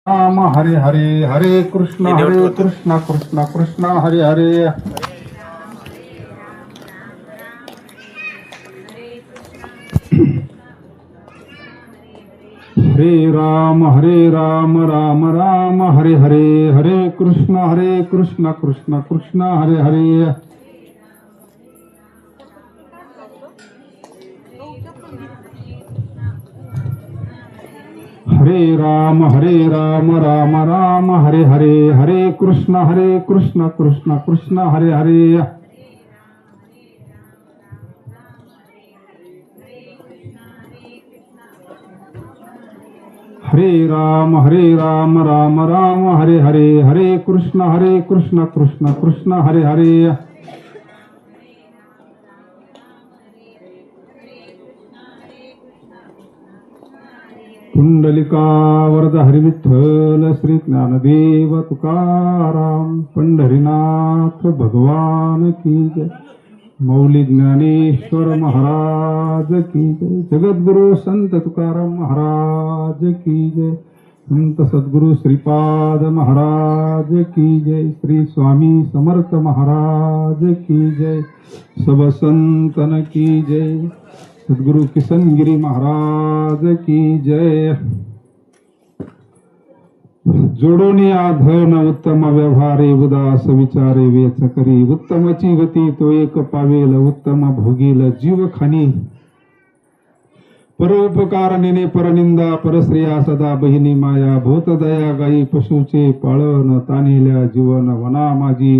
राम हरे हरे हरे कृष्ण कृष्ण कृष्ण हरे हरे. हरे राम राम राम हरे हरे हरे कृष्ण कृष्ण कृष्ण हरे हरे. हरे राम राम हरे हरे हरे कृष्ण कृष्ण कृष्ण हरे हरे. हरे राम राम हरे हरे हरे कृष्ण कृष्ण हरे हरे. पुंडलिका वरद हरी विठ्ठल श्री ज्ञानदेव तुकाराम पंढरीनाथ भगवान की जय. मौली ज्ञानेश्वर महाराज की जय. जगद्गुरु संत तुकाराम महाराज की जय. संत सद्गुरु श्रीपाद महाराज की जय. श्री स्वामी समर्थ महाराज की जय. सब संतन की जय. सद्गुरु किशनगिरी महाराज की जय. जोडोनी आधन उत्तम व्यवहारे उदास विचारे वेच करी. उत्तमची गती तो एक पावेल उत्तम भोगील जीव खानी. परोपकार नेने परनिंदा परश्रिया सदा बहिणी माया. भूत दया गाई पशुचे पाळन तानिल्या जीवन वना माझी.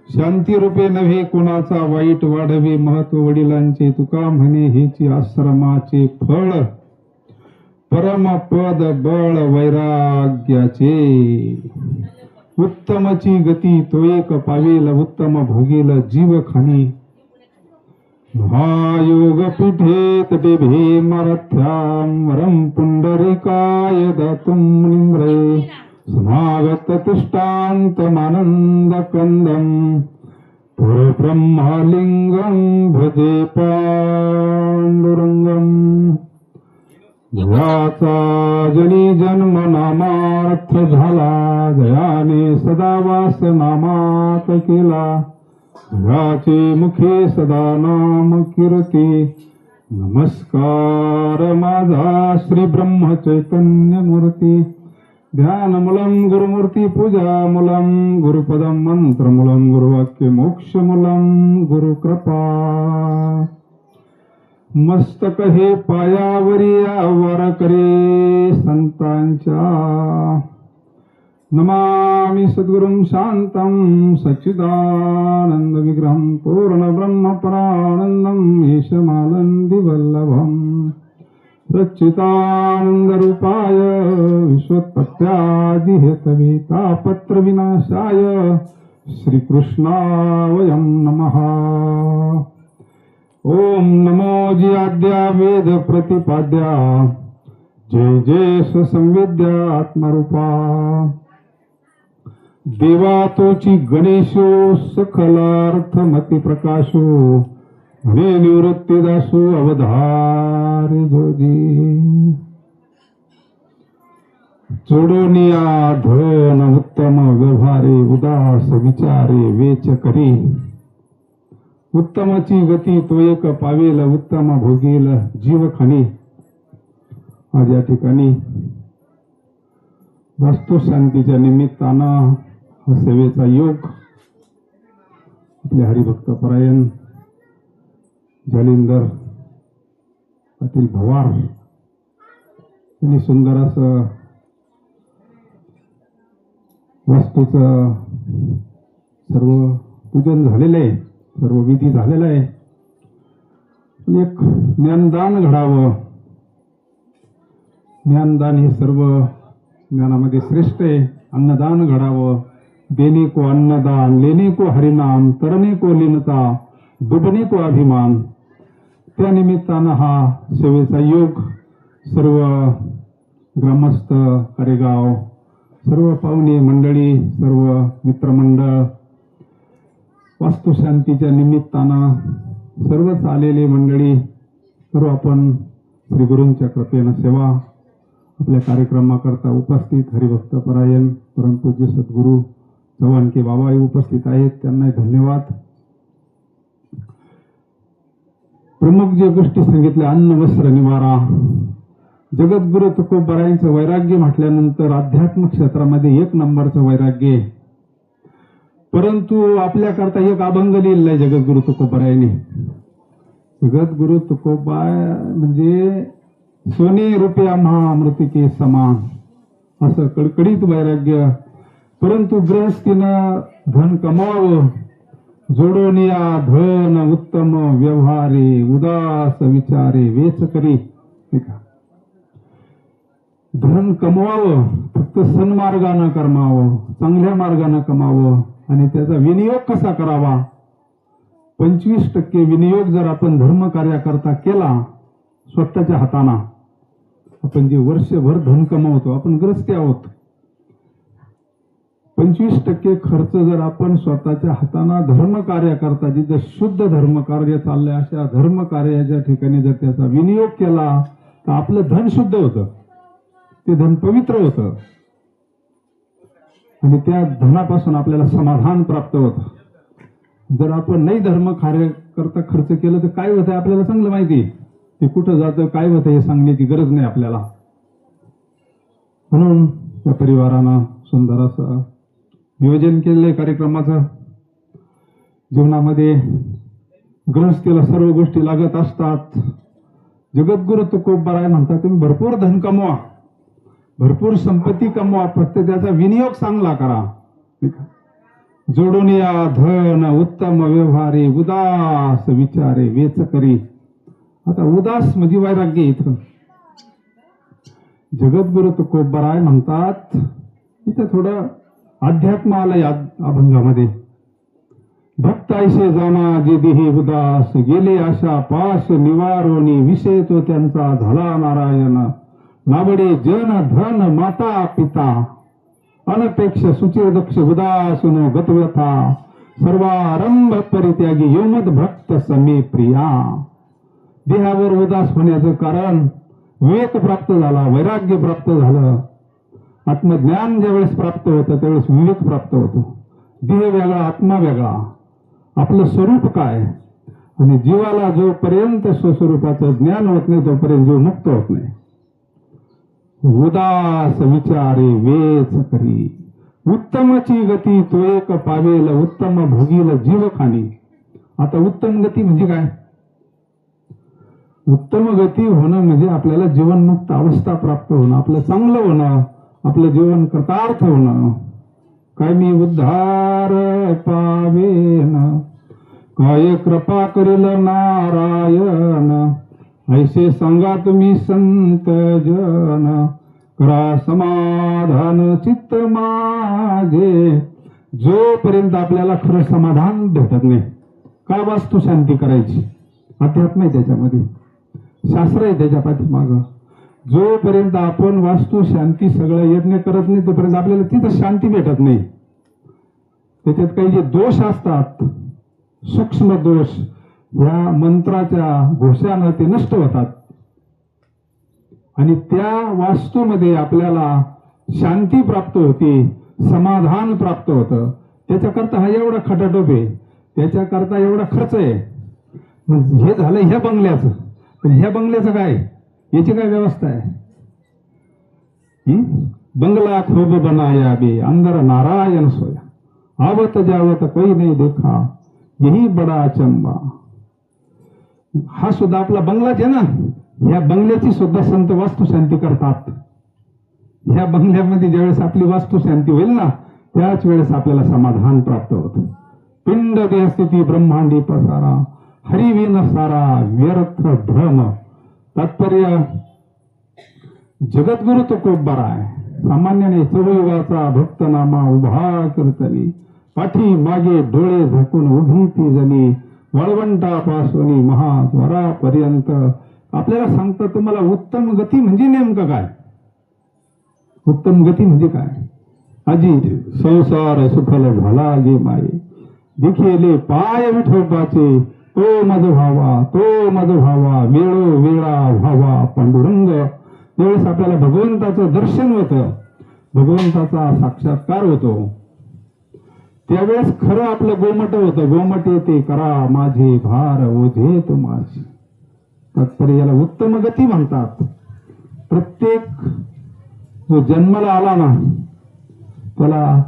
शांती रूपे नव्हे कोणाचा वाईट वाढवे महत्व वडिलांचे. तुका म्हणे हेची आश्रमाचे फळ परम पद बळ वैराग्याचे. उत्तमची गती तो एक पावेल उत्तम भोगेल जीव खानी. महायोग पीठे तटे भीमरथ्यां वरं पुंडरीकाय दातुं निंद्रे. समागत तिष्ठान्तमानन्द कंदं ब्रह्मलिंगं भजे पांडुरंगं. जयाचा जनी जन्म नामार्थ झाला. जयाने सदा वास नामात केला. जयाचे मुखे सदा नाम कीर्ती. नमस्कार माझा श्री ब्रह्म चैतन्य मूर्ती. ध्यानमूलं गुरुमूर्ती पूजामूलं गुरुपदं मंत्रमूलं गुरुवाक्य मोक्षमूलं गुरुकृपा. मस्तक हे पायावरी वर करे संतांच्या. नमामि सद्गुरुं शांतं सच्चिदानंद विग्रहं पूर्ण ब्रह्म परानंदं ईशमानंदी वल्लभं. सच्चिदानंद रूपाय विश्वोत्पत्त्यादि हेतवे तापत्र विनाशाय श्रीकृष्णाय नमः. ओम नमो जियाद्या वेद प्रतिपाद्या. जय जय सुसंवेद्या आत्मरूपा. देवा तोची गणेशो सकलार्थ मती प्रकाशो. म्हणे निवृत्ती दासो अवधारी जोजी. जोडोनिया धन उत्तम व्यवहारे उदास विचारे वेच करी. उत्तमची गती तो एक पावेल उत्तम भोगील जीव खानी. आज या ठिकाणी वास्तुशांतीच्या निमित्तानं हा सेवेचा योग आपले हरिभक्त परायण जालिंदर पाटील भवार यांनी सुंदर असं वास्तूचं सर्व पूजन झालेलं आहे. सर्व विधी झालेला आहे. एक ज्ञानदान घडावं. ज्ञानदान हे सर्व ज्ञानामध्ये श्रेष्ठ आहे. अन्नदान घडावं. देणे को अन्नदान लेणे को हरिनाम तरणे को लीनता डुबणे को अभिमान. त्या निमित्तानं हा सेवेचा योग सर्व ग्रामस्थ करेगाव सर्व पाहुणे मंडळी सर्व मित्रमंडळ वास्तुशांतीच्या निमित्तानं सर्वच आलेले मंडळी सर्व आपण श्री गुरूंच्या कृपेनं सेवा आपल्या कार्यक्रमाकरता उपस्थित हरिभक्त परायण परमपूज्य सद्गुरू चव्हाणके बाबाही उपस्थित आहेत, त्यांनाही धन्यवाद. प्रमुख जे गोष्टी सांगितल्या, अन्न वस्त्र निवारा. जगद्गुरु तुकोबारायांचं वैराग्य म्हटल्यानंतर अध्यात्म क्षेत्रामध्ये 1 नंबरचं वैराग्य आहे. परंतु आपल्याकरता एक अभंग लिहिलेला आहे जगद्गुरु तुकोबारायांनी. जगद्गुरु तुकोबा म्हणजे सोने रुपया महामृतिके समान, असं कडकडीत वैराग्य. परंतु गृहस्थीनं धन कमावं, जोडून या धन उत्तम व्यवहारे, उदास विचारे वेच करी. धन कमवावं, फक्त सन्मार्गानं कमावं, चांगल्या मार्गानं कमावं आणि त्याचा विनियोग कसा करावा. 25% विनियोग जर आपण धर्म कार्याकरता केला स्वतःच्या हाताना, आपण जे वर्षभर धन कमावतो, आपण ग्रस्ती आहोत, 25% खर्च जर आपण स्वतःच्या हाताना धर्म कार्याकरता, जिथे शुद्ध धर्म कार्य चाललंय अशा धर्म कार्याच्या ठिकाणी जर त्याचा विनियोग केला तर आपलं धन शुद्ध होतं, ते धन पवित्र होतं आणि त्या धनापासून आपल्याला समाधान प्राप्त होतं. जर आपण नाही धर्म कार्य करता खर्च केलं तर काय होतं आपल्याला चांगलं माहिती. ते कुठं जातं, काय होतं हे सांगण्याची गरज नाही आपल्याला. म्हणून या परिवारानं सुंदर असं नियोजन केलेलं कार्यक्रमाचं. जीवनामध्ये गृहस्थीला सर्व गोष्टी लागत असतात. जगद्गुरु तुकोबाराय म्हणतात, तुम्ही भरपूर धन कमवा, भरपूर संपत्ती कमवा, फक्त त्याचा विनियोग चांगला करा. जोडून या धन उत्तम व्यवहारे, उदास विचारे वेच करी. आता उदास म्हणजे वैराग्य. इथं जगद्गुरु तुकोबाराय म्हणतात, इथं थोडं अध्यात्म आलं या अभंगामध्ये. भक्त ऐसे जाना जे देही उदास, गेले आशा पाश निवारोनी, विषय तो त्यांचा झाला नारायण. नावडे जन धन माता पिता, अनपेक्ष सुचिर दक्ष उदासीनो गतव्यथा. सर्वारंभ परित्यागी योमद भक्त समे प्रिया. देहावर उदास होण्याचं कारण विवेक प्राप्त झाला, वैराग्य प्राप्त झालं. आत्मज्ञान ज्यावेळेस प्राप्त होतं त्यावेळेस विवेक प्राप्त होतो. देह वेगळा, आत्मा वेगळा, आपलं स्वरूप काय. आणि जीवाला जोपर्यंत स्वस्वरूपाचं ज्ञान होत नाही तोपर्यंत जीव मुक्त होत नाही. उदास विचारे वेच करी, उत्तमची गती तो एक पावेल, उत्तम भोगील जीव खाणी. आता उत्तम गती म्हणजे काय. उत्तम गती होणं म्हणजे आपल्याला जीवनमुक्त अवस्था प्राप्त होणं, आपलं चांगलं होणं, आपलं जीवन कृतार्थ होणं. काय मी उद्धार पावेन, काय कृपा करेल नारायण. ऐसे सांगा तुम्ही संत जन, करा समाधान चित्त माझे. जोपर्यंत आपल्याला खरं समाधान भेटत नाही, का वास्तू शांती करायची. अध्यात्म आहे त्याच्यामध्ये, शास्त्र आहे त्याच्या पाठीमागं. जोपर्यंत आपण वास्तू शांती सगळं यज्ञ करत नाही तोपर्यंत आपल्याला तिथं शांती भेटत नाही. त्याच्यात काही जे दोष असतात, सूक्ष्म दोष, या मंत्राच्या घोषानं ते नष्ट होतात आणि त्या वास्तूमध्ये आपल्याला शांती प्राप्त होते, समाधान प्राप्त होतं. त्याच्याकरता हा एवढा खटाटोप आहे, त्याच्याकरता एवढा खर्च आहे. हे झालं ह्या बंगल्याचं, पण ह्या बंगल्याचं काय, याची काय व्यवस्था आहे. बंगला खूब बनाया बे, अंदर नारायण सोया. आवत जावत कोई नाही देखा, यही बडा अचंबा. हा सुद्धा आपला बंगलाच आहे ना. ह्या बंगल्याची सुद्धा संत वास्तुशांती करतात. ह्या बंगल्यामध्ये ज्यावेळेस आपली वास्तुशांती होईल ना त्याच वेळेस आपल्याला समाधान प्राप्त होतं. पिंड देहस्थिती ब्रह्मांडी पसारा, हरिविन सारा व्यर्थ भ्रम. तात्पर्य जगद्गुरु तुकोबाराय सामान्याने चौयुगाचा भक्तनामा उभा कीर्तनी, पाठी मागे डोळे झाकून उभी ती जणी, वळवंटापासून महाद्वारापर्यंत आपल्याला सांगतात. तुम्हाला उत्तम गती म्हणजे नेमकं काय. उत्तम गती म्हणजे काय. आजी संसार सुफल झाला गे माये, दिखेले पाय विठोबाचे, तो मज व्हावा, तो मज व्हावा, वेळो वेळा व्हावा पांडुरंग. त्यावेळेस आपल्याला भगवंताचं दर्शन होतं, भगवंताचा साक्षात्कार होतो. त्यावेळेस खरं आपलं गोमट होतं. गोमट येते करा माझे भार ओझे तुम्हाची. तात्पर्य याला उत्तम गती म्हणतात. प्रत्येक जो जन्माला आला ना त्याला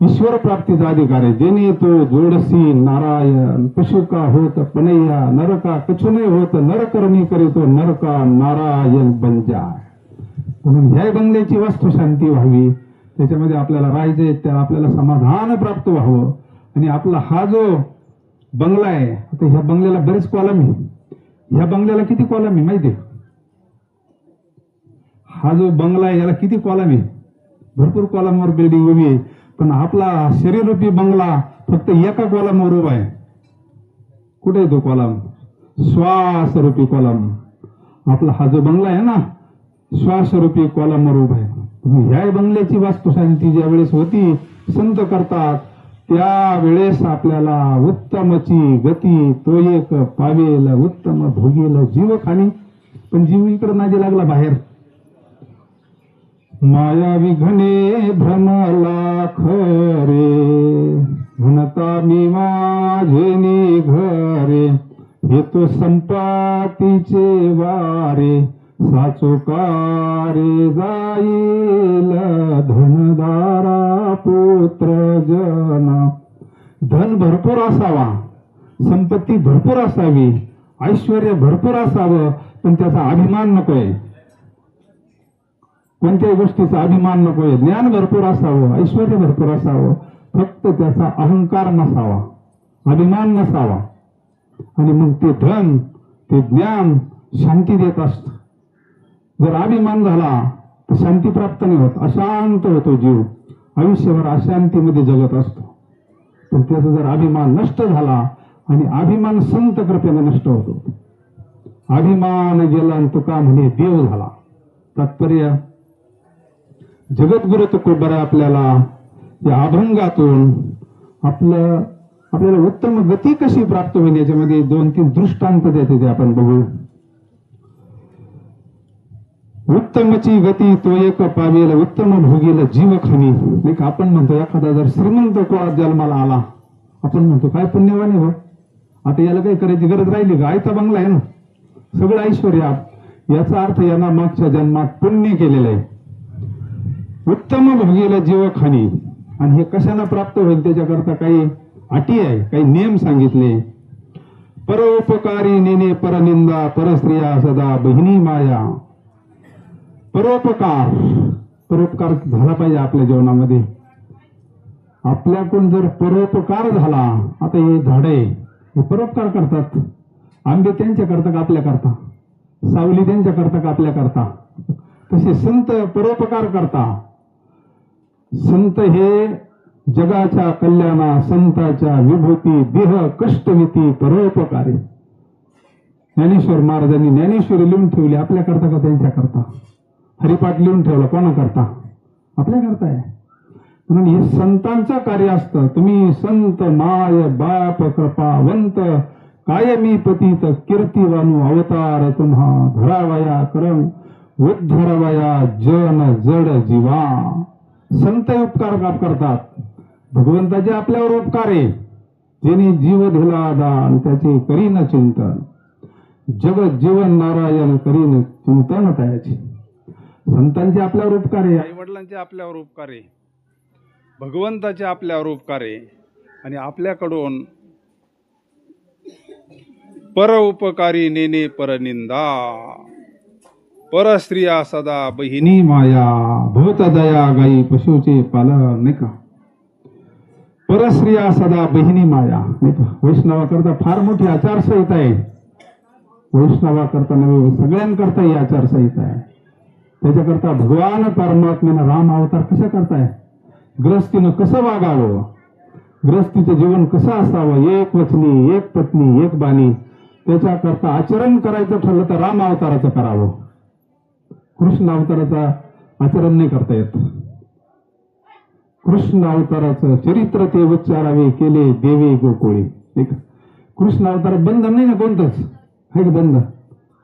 ईश्वर प्राप्तीचा अधिकार आहे. जेणे तो जोडसी नारायण पशु का होत पनैया नरका कछु नाही होत नर करणी करीतो नरका नारायण बन जाय. म्हणून ह्या बंगल्याची वास्तू शांती व्हावी, त्याच्यामध्ये आपल्याला राहायचे, त्या आपल्याला समाधान प्राप्त व्हावं. आणि आपला हा जो बंगला आहे, आता ह्या बंगल्याला बरेच कॉलम आहे. ह्या बंगल्याला किती कॉलम आहे माहिती आहे? हा जो बंगला आहे याला किती कॉलम आहे? भरपूर कॉलमवर बिल्डिंग उभी आहे. पण आपला शरीररूपी बंगला फक्त एका कॉलमवर उभा आहे. कुठे आहे तो कॉलम? श्वासरूपी कॉलम. आपला हा जो बंगला आहे ना श्वासरूपी कॉलमवर उभा आहे. ह्या बंगल्याची वास्तुशांती ज्या वेळेस होती, संत करतात त्यावेळेस आपल्याला उत्तमची गती तो एक पावेल उत्तम भोगेल जीव खाणी. पण जीव इकडे नादी लागला बाहेर. माया विघ्ने भ्रमला खरे म्हणता मी माझे निघरे. हे तो संपातीचे वारे साचोकारे जाईल धनदारा पुत्र जन. धन भरपूर असावा, संपत्ती भरपूर असावी, ऐश्वर्य भरपूर असावं, पण त्याचा अभिमान नकोय. कोणत्याही गोष्टीचा अभिमान नकोय. ज्ञान भरपूर असावं, ऐश्वर्य भरपूर असावं, फक्त त्याचा अहंकार नसावा, अभिमान नसावा. आणि मग ते धन ते ज्ञान शांती देत असत. जर अभिमान झाला तर शांती प्राप्त नाही होत, अशांत होतो जीव, आयुष्यभर अशांतीमध्ये जगत असतो. पण त्याचा जर अभिमान नष्ट झाला, आणि अभिमान संत कृपेने नष्ट होतो. अभिमान गेला आणि तुका म्हणे देव झाला. तात्पर्य जगद्गुरु तुकोबर आपल्याला या अभंगातून आपल्याला उत्तम गती कशी प्राप्त होईल याच्यामध्ये 2-3 दृष्टांत देते ते आपण बघू. उत्तमची गती तो एक पावेल उत्तम भोगेल जीव खाणी. नाही का आपण म्हणतो एखादा जर श्रीमंत कुळात जन्माला आला, आपण म्हणतो काय पुण्यवान आहे हो, आता याला काही करायची गरज राहिली का? आयता बंगला आहे ना, सगळं ऐश्वर्य. याचा अर्थ यांना मागच्या जन्मात पुण्य केलेलं आहे. उत्तम भोगेल जीव खाणी. आणि हे कशाला प्राप्त होईल त्याच्याकरता काही अटी आहे, काही नियम सांगितले. परोपकारी नेने परनिंदा परस्त्रिया सदा बहिणी माया. परोपकार झाला पाहिजे आपल्या जीवनामध्ये. आपल्याकडून जर परोपकार झाला, आता हे झाडे हे परोपकार करतात. आंबे त्यांच्या करता का आपल्या करता? सावली त्यांच्या करता का आपल्या करता? तसे संत परोपकार करता. संत हे जगाच्या कल्याणा संताच्या विभूती देह कष्टविती परोपकारी. ज्ञानेश्वर महाराजांनी ज्ञानेश्वरी लिहून ठेवली आपल्या करता का त्यांच्या करता? हरिपाठ लिहून ठेवला कोणा करता? आपल्या करता आहे. म्हणून हे संतांचं कार्य असतं. तुम्ही संत माय बाप कृपावंत कायमी पतित कीर्तिवानू अवतार तुम्हा धरावया करम उद्धरवया जन जड जीवा. संत उपकार करतात. भगवंताचे आपल्यावर उपकार आहे. ज्यांनी जीव दिला दान त्याचे करीन चिंतन. जगत जीवन नारायण करीन चिंतन त्याचे. संतांचे आपल्यावर उपकार आहे, आई वडिलांचे आपल्यावर उपकार आहे, भगवंताचे आपल्यावर उपकार आहे. आणि आपल्याकडून पर उपकारी नेने परनिंदा परस्त्रिया सदा बहिणी माया. भूत दया गाई पशुचे पालन. नाही का? परस्त्रिया सदा बहिणी माया. नाही का? वैष्णवाकरता फार मोठी आचारसंहिता आहे. वैष्णवाकरता नव्हे सगळ्यांकरता ही आचारसंहिता आहे. त्याच्याकरता भगवान परमात्म्यानं राम अवतार कशा करताय? ग्रस्तीनं कसं वागावं, ग्रस्तीचं जीवन कसं असावं, एक वचनी एक पत्नी एक बाणी, त्याच्याकरता आचरण करायचं ठरलं तर राम अवताराचं करावं. कृष्ण अवताराचा आचरण नाही करता येत. कृष्ण अवताराचं चरित्र ते उच्चारावे केले देवे गोकुळी. कृष्ण अवतारात बंधन नाही ना कोणतंच? आहे का बंधन?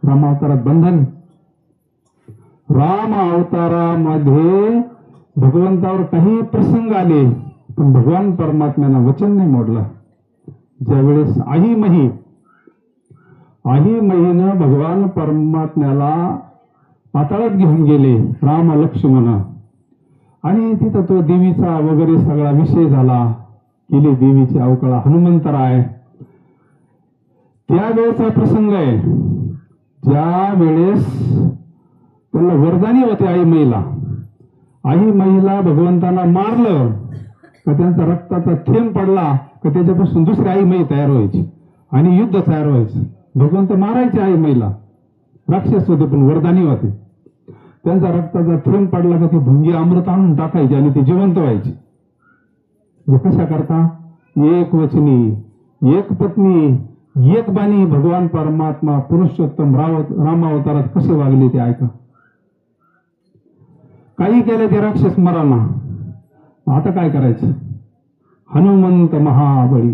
राम अवतारात बंधन. राम अवतारामध्ये भगवंतावर काही प्रसंग आले पण भगवान परमात्म्यानं वचन नाही मोडलं. ज्यावेळेस आई महीनं भगवान परमात्म्याला पाताळात घेऊन गेले राम लक्ष्मण, आणि तिथं तो देवीचा वगैरे सगळा विषय झाला. गेली देवीची अवकळा हनुमंतराय. त्यावेळेचा प्रसंग आहे ज्या वेळेस त्यांना वरदानी होते आई मईला भगवंतांना मारलं का त्यांचा रक्ताचा थेंब पडला का त्याच्यापासून दुसरी आई मई तयार व्हायची आणि युद्ध तयार व्हायचं. भगवंत मारायचे आई मईला, राक्षस होते पण वरदानी होते. त्यांचा रक्ताचा थेंब पडला का ती भुंगी अमृत आणून टाकायची आणि ती जिवंत व्हायची. हे कशा करता? एक वचनी, एक पत्नी, एक बाणी भगवान परमात्मा पुरुषोत्तम राम अवतारात कसे वागले ते ऐका. काही केलं ते राक्षस मराना. आता काय करायचं? हनुमंत महाबळी.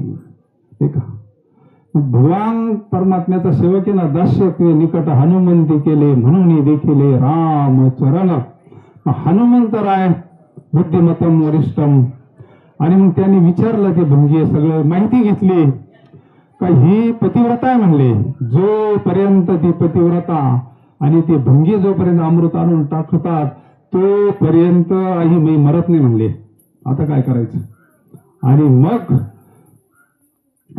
भगवान परमात्म्याचा सेवक आहे ना, दास्यत्वे निकट हनुमंती केले म्हणून देखील रामचरण. हनुमंतराय बुद्धिमतम वरिष्ठम. आणि मग त्यांनी विचारलं ते भंगी सगळं माहिती घेतली का ही पतिव्रता आहे म्हणले. जोपर्यंत ती पतिव्रता आणि ती भंगी जोपर्यंत अमृत आणून टाकतात तोपर्यंत आई मी मरत नाही म्हणले. आता काय करायचं? आणि मग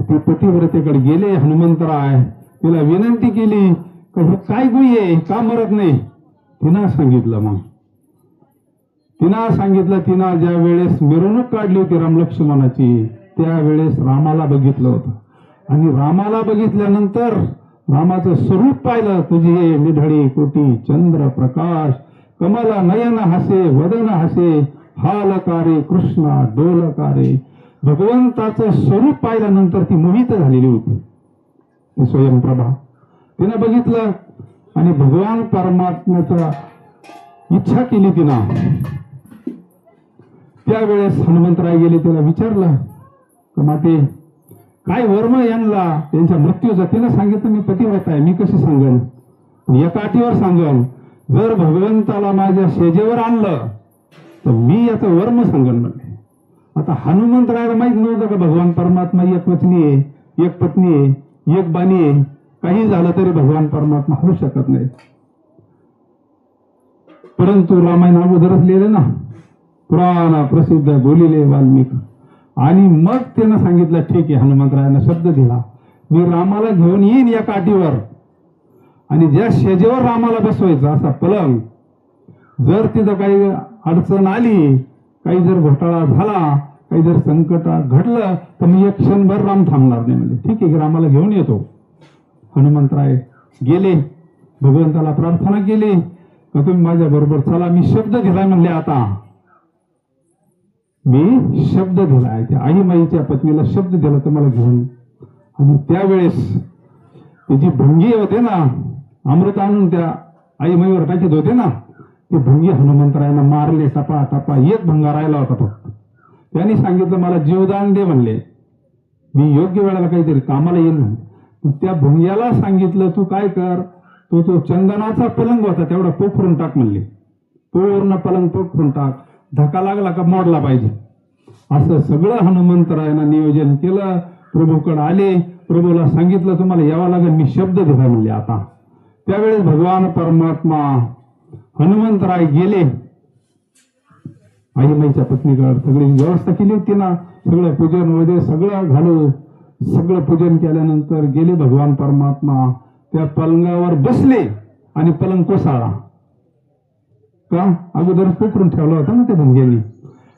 ते पतिव्रतेकडे गेले हनुमंतराय, तिला विनंती केली का हे काय गुई आहे, का मरत नाही? तिनं सांगितलं. तिनं ज्या वेळेस मिरवणूक काढली होती राम लक्ष्मणाची त्यावेळेस रामाला बघितलं होतं. आणि रामाला बघितल्यानंतर रामाचं स्वरूप पाहिलं. तुझे निढळी कोटी चंद्र प्रकाश, कमल नयन हसे वदन हसे, हालकारे कृष्णा डोलकारे. भगवंताचं स्वरूप पाहिल्यानंतर ती मोहित झालेली होती, ती स्वयंप्रभा. तिनं बघितलं आणि भगवान परमात्म्याचा इच्छा केली तिनं. त्यावेळेस हनुमंतराय गेले, तिला विचारलं का माते काय वर्म यांना त्यांच्या मृत्यूचं? तिनं सांगितलं मी पतिव्रता आहे, मी कशी सांगन? एका अटीवर सांगन, जर भगवंताला माझ्या शेजेवर आणलं तर मी याचं वर्म सांगन म्हणले. आता हनुमंतरायला माहित नव्हतं का भगवान परमात्मा एक वचनी आहे, एक पत्नी आहे, एक बाणी आहे. काही झालं तरी भगवान परमात्मा होऊ शकत नाही. परंतु रामायण अगोदरच लिहिले ना, पुराण प्रसिद्ध बोलिले वाल्मिक. आणि मग त्यानं सांगितलं ठीक आहे, हनुमंतरायानं शब्द दिला मी रामाला घेऊन येईन या काठीवर आणि ज्या शेजेवर रामाला बसवायचं असा पलंग. जर तिथं काही अडचण आली, काही जर घोटाळा झाला, काही जर संकट घडलं तर मी एक क्षणभर राम थांबणार नाही म्हणजे. ठीक आहे, रामाला घेऊन येतो. हनुमंतराय गेले, भगवंताला प्रार्थना केली का तुम्ही माझ्या बरोबर चला. मी शब्द दिलाय म्हणले, आता मी शब्द दिलाय. त्या आई माईच्या पत्नीला शब्द दिला तुम्हाला घेऊन. आणि त्यावेळेस त्याची भंगी होते ना, अमृत आणून त्या आई माईवर टाकीत होते ना, ते भंगी हनुमंतरायांना मारले टपा टपा. एक भंगा राहिला होता फक्त. त्यांनी सांगितलं मला जीवदान दे म्हणले, मी योग्य वेळेला काहीतरी कामाला येईल म्हणले. त्या भंग्याला सांगितलं तू काय कर, तो चंदनाचा पलंग होता तेवढा पोखरून टाक म्हणले. पूर्ण पलंग पोखरून टाक, धक्का लागला का मोडला पाहिजे. असं सगळं हनुमंतरायानं नियोजन केलं. प्रभूकडे आले, प्रभूला सांगितलं तुम्हाला यावं लागेल, मी शब्द दिला म्हणले आता. त्यावेळेस भगवान परमात्मा हनुमंतराय गेले आई माईच्या पत्नीकडे. सगळी व्यवस्था केली होती ना, सगळं पूजन वगैरे सगळं घालून सगळं पूजन केल्यानंतर गेले भगवान परमात्मा. त्या पलंगावर बसले आणि पलंग कोसळला. का? अगोदरच पोखरून ठेवला होता ना त्या भंग्यांनी.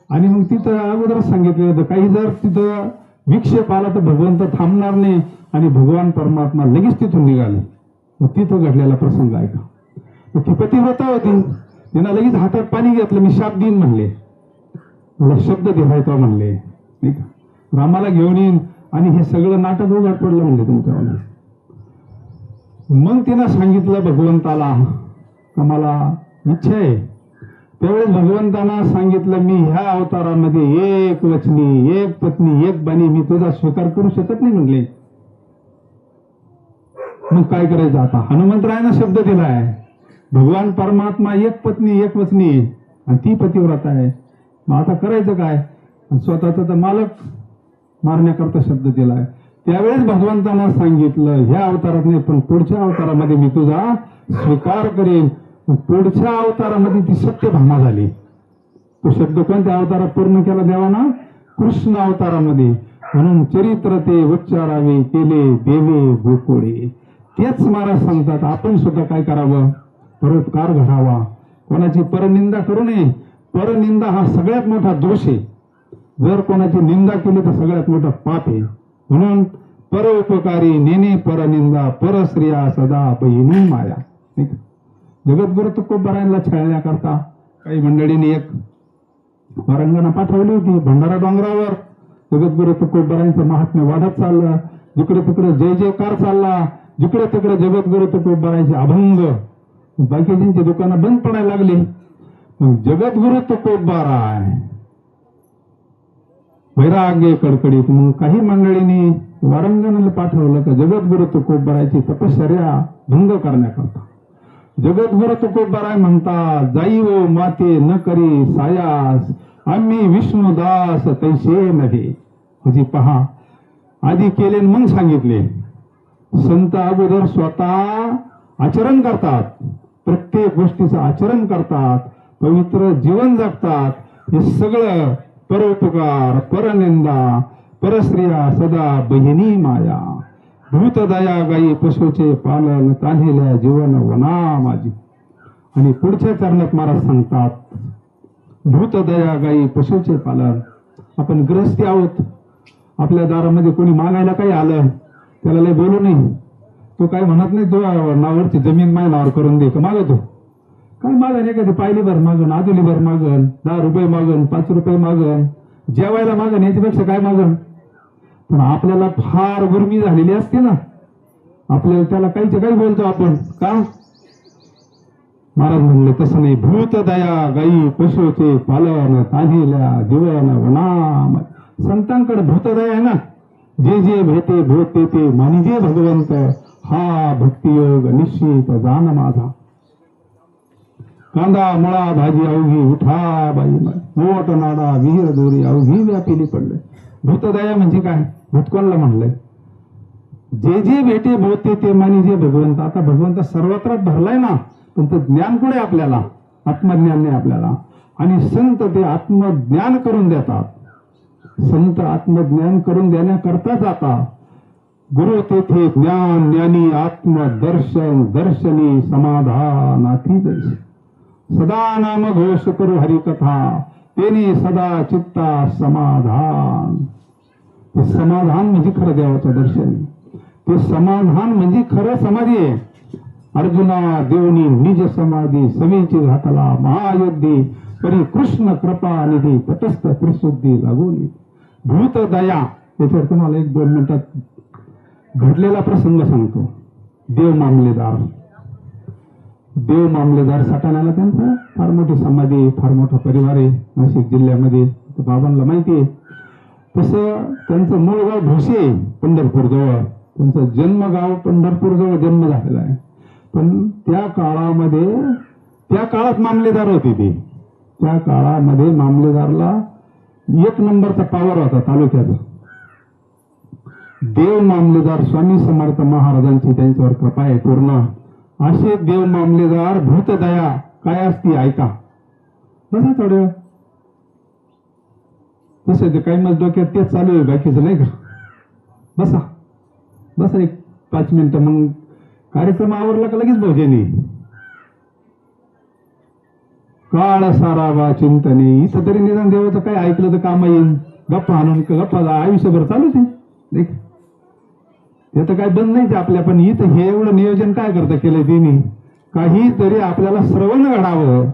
आणि मग तिथं अगोदरच सांगितलं होतं काही जर तिथं विक्षेप आला तर भगवंत थांबणार नाही. आणि भगवान परमात्मा लगेच तिथून निघाले. मग तिथं घडलेला प्रसंग ऐका. ती पतिव्रता होती, तिनं लगेच हातात पाणी घेतलं, मी शाप देईन म्हणले, मला शब्द दिलाय तो म्हणले. नाही का? रामाला घेऊन येईन आणि हे सगळं नाटक उघड पडलं म्हणले तुमच्यावाला. मग तिनं सांगितलं भगवंताला का मला इच्छा आहे. त्यावेळेस भगवंतांना सांगितलं मी ह्या अवतारामध्ये एक वचनी, एक पत्नी, एक बाणी मी तुझा स्वीकार करू शकत नाही म्हणले. मग काय करायचं आता? हनुमंतरायानं शब्द दिलाय, भगवान परमात्मा एक पत्नी एक वचनी आणि ती पतिव्रता आहे. मग आता करायचं काय? स्वतःचा तर मालक मारण्याकरता शब्द दिलाय. त्यावेळेस भगवंतांना सांगितलं ह्या अवतारात नाही पण पुढच्या अवतारामध्ये मी तुझा स्वीकार करेन. पुढच्या अवतारामध्ये ती सत्यभामा झाली. तो शब्द कोणत्या अवतारात पूर्ण केला देवाना? कृष्ण अवतारामध्ये. म्हणून चरित्र ते उच्चारावे केले देवे गोकुळे. तेच महाराज सांगतात आपण सुद्धा काय करावं? परोपकार घडावा. कोणाची परनिंदा करू नये. परनिंदा हा सगळ्यात मोठा दोष आहे. जर कोणाची निंदा केली तर सगळ्यात मोठा पाप आहे. म्हणून परोपकारी नेने परनिंदा परश्रिया सदा बहिणी माया. जगद्गुरु तुकोबारायांना छळण्याकरता काही मंडळींनी एक वरांगणा पाठवली होती भंडारा डोंगरावर. जगद्गुरु तुकोबारायांचं महात्म्य वाढत चाललं. जिकडे तिकडे जय जयकार चालला. जिकडे तिकडे जगद्गुरु तुकोबारायांचे अभंग. बाकीच्यांची दुकानं बंद पडायला लागली. मग जगद्गुरु तुकोबाराय वैराग्य कडकडीत. मग काही मंडळींनी वारंगणाला पाठवलं का जगद्गुरु तुकोबारायची तपश्चर्या भंग करण्याकरता. जगद्गुरु तुकोबाराय म्हणतात जाई ओ माते न करी सायास आम्ही विष्णुदास तैसे नव्हे. म्हणजे पहा आधी केले मग सांगितले. संत अगोदर स्वतः आचरण करतात. प्रत्येक गोष्टीचं आचरण करतात. पवित्र जीवन जगतात. हे सगळं परोपकार परनिंदा परश्रिया सदा बहिणी माया. भूतदया गाई पशुचे पालन तान्हिल्या जीवन वना माझी. आणि पुढच्या चरणात महाराज सांगतात भूतदया गाई पशुचे पालन. आपण ग्रस्ती आहोत. आपल्या दारामध्ये कोणी मागायला काही आलं त्याला लय बोलू नये. तो काय म्हणत नाही तो नावावरची जमीन माझ्या नावावर करून दे का मागतो. काय मागन एखादी पायलीभर मागन आदुलीभर मागन 10 रुपये मागन 5 रुपये मागन जेवायला मागन याच्यापेक्षा काय मागन. पण आपल्याला फार गुरमी झालेली असते ना. आपल्याला त्याला काहीच काही बोलतो आपण का. महाराज म्हणले तसं नाही. भूतदया गाई पशुचे पालन तान्हिल्या जीवन वना. संतांकडे भूतदया आहे ना. जे जे भेटे भूते ते मानिजे भगवंत हा भक्तियोग निश्चित जाण माझा. कांदा मळा भाजी अवघी उठा बाई मोठ नाडा विहीर दोरी अवघी व्यापिली पडले. भूतदया म्हणजे काय? भूतकोणला म्हणलंय जे जे भेटे भूते ते मानिजे भगवंत. आता भगवंत सर्वत्र भरलाय ना. पण ते ज्ञान कुठे आपल्याला? आत्मज्ञान नाही आपल्याला. आणि संत ते आत्मज्ञान करून देतात. संत आत्मज्ञान करून देण्याकरता जातात. गुरु तेथे ज्ञान ज्ञानी आत्मदर्शन दर्शनी समाधानाती दर्शन. सदा नाम घोष करू हरिकथा तेने सदा चित्ता समाधान. ते समाधान म्हणजे खरं देवाचं दर्शन. ते समाधान म्हणजे खरं समाधी आहे. अर्जुना देवनी निज समाधी सवेची घातला महायोधी परी कृष्ण कृपा निधी तटस्थ त्रिशुद्धी लागून. भूतदया त्याच्यावर तुम्हाला 1-2 मिनिटात घडलेला प्रसंग सांगतो. देव मामलेदार सटाण्याला त्यांचा फार मोठी समाधी फार मोठा परिवार आहे नाशिक जिल्ह्यामध्ये. बाबांना माहिती आहे. तसं त्यांचं मूळ गाव भोसे पंढरपूर जवळ. त्यांचं जन्मगाव पंढरपूर जवळ जन्म झालेला आहे. पण त्या काळात मामलेदार होते ते. त्या काळामध्ये मामलेदारला 1 नंबरचा पावर होता तालुक्याचा. देव मामलेदार स्वामी समर्थ महाराजांची त्यांच्यावर कृपा आहे पूर्ण. असे देव मामलेदार भूतदया काय असती ऐका. बसा थोडं तसं ते काही मग डोक्यात तेच चालू आहे बाकीचं नाही का. बसा 5 मिनिटं. मग कार्यक्रम आवरला का लगेच भोजनी. काळ सारावा चिंतने. इथं तरी निदान देवाचं काय ऐकलं तर काम येईल. गप्पा आणून गप्पा आयुष्यभर चालूच आहे. हे तर काय बंद नाहीच आपल्या. पण इथं हे एवढं नियोजन काय करता केलं तिने. काहीतरी आपल्याला श्रवण घडावं.